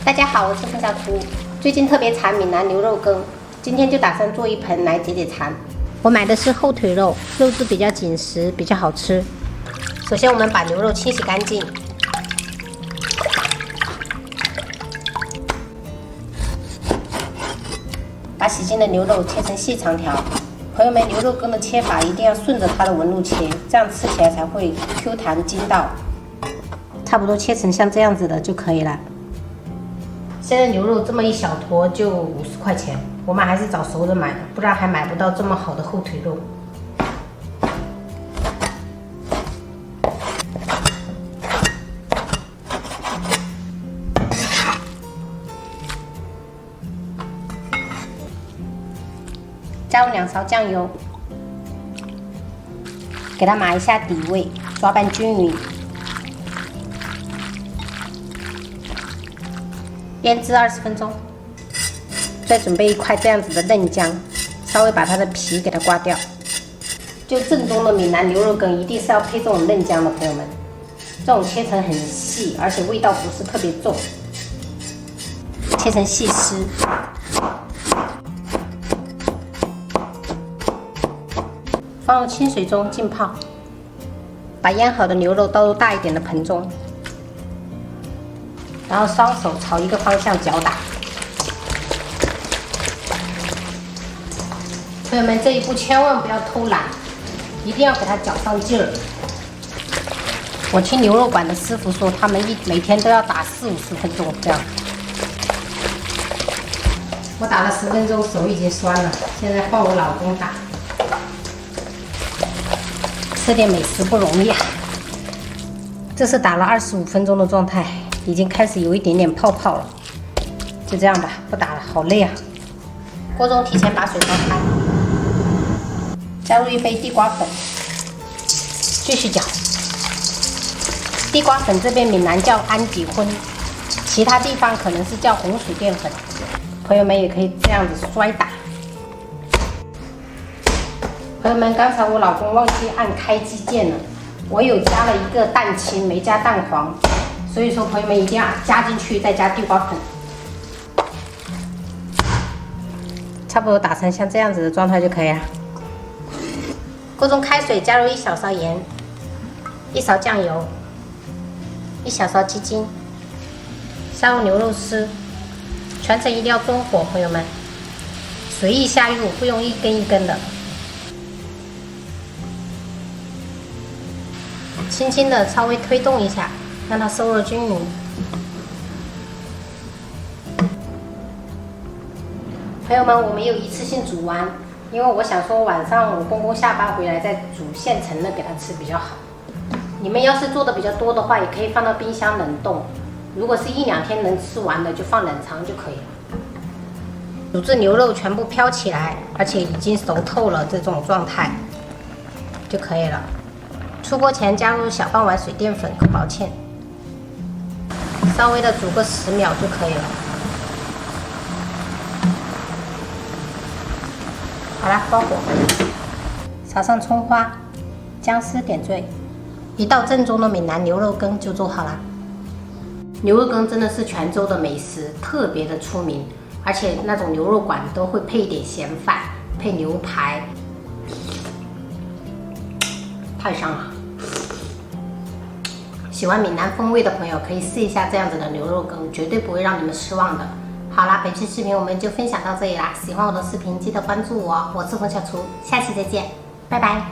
大家好，我是冯小厨。最近特别馋闽南牛肉羹，今天就打算做一盆来解解馋。我买的是后腿肉，肉质比较紧实，比较好吃。首先我们把牛肉清洗干净，把洗净的牛肉切成细长条。朋友们，牛肉羹的切法一定要顺着它的纹路切，这样吃起来才会 Q 弹筋道。差不多切成像这样子的就可以了。现在牛肉这么一小坨就50块钱，我们还是找熟人买的，不然还买不到这么好的后腿肉。加入2勺酱油，给它码一下底味，抓拌均匀。腌制20分钟，再准备一块这样子的嫩姜，稍微把它的皮给它刮掉。就正宗的闽南牛肉羹一定是要配这种嫩姜的，朋友们，这种切成很细，而且味道不是特别重，切成细丝。放入清水中浸泡，把腌好的牛肉倒入大一点的盆中。然后双手朝一个方向搅打。朋友们，这一步千万不要偷懒，一定要给它搅上劲儿。我听牛肉馆的师傅说，他们每天都要打40-50分钟这样。我打了10分钟，手已经酸了，现在换我老公打。吃点美食不容易啊！这是打了25分钟的状态。已经开始有一点点泡泡了，就这样吧，不打了，好累啊！锅中提前把水烧开，加入1杯地瓜粉，继续搅。地瓜粉这边闽南叫安底荤，其他地方可能是叫红薯淀粉，朋友们也可以这样子摔打。朋友们，刚才我老公忘记按开机键了，我有加了一个蛋清，没加蛋黄。所以说，朋友们一定要加进去，再加地瓜粉，差不多打成像这样子的状态就可以了。锅中开水，加入1小勺盐，1勺酱油，1小勺鸡精，下入牛肉丝，全程一定要中火，朋友们，随意下入，不用一根一根的，轻轻的稍微推动一下。让它收热均匀。朋友们，我没有一次性煮完，因为我想说晚上我公公下班回来再煮现成的给他吃比较好。你们要是做的比较多的话，也可以放到冰箱冷冻。如果是1-2天能吃完的，就放冷藏就可以了。煮至牛肉全部飘起来，而且已经熟透了这种状态就可以了。出锅前加入小半碗水淀粉和薄芡。稍微的煮个10秒就可以了。好了，关火，撒上葱花，姜丝点缀，一道正宗的闽南牛肉羹就做好了。牛肉羹真的是泉州的美食，特别的出名，而且那种牛肉馆都会配一点咸饭，配牛排，太香了。喜欢闽南风味的朋友可以试一下这样子的牛肉羹，绝对不会让你们失望的。好啦，本期视频我们就分享到这里啦，喜欢我的视频记得关注我，我是冯小厨，下期再见，拜拜。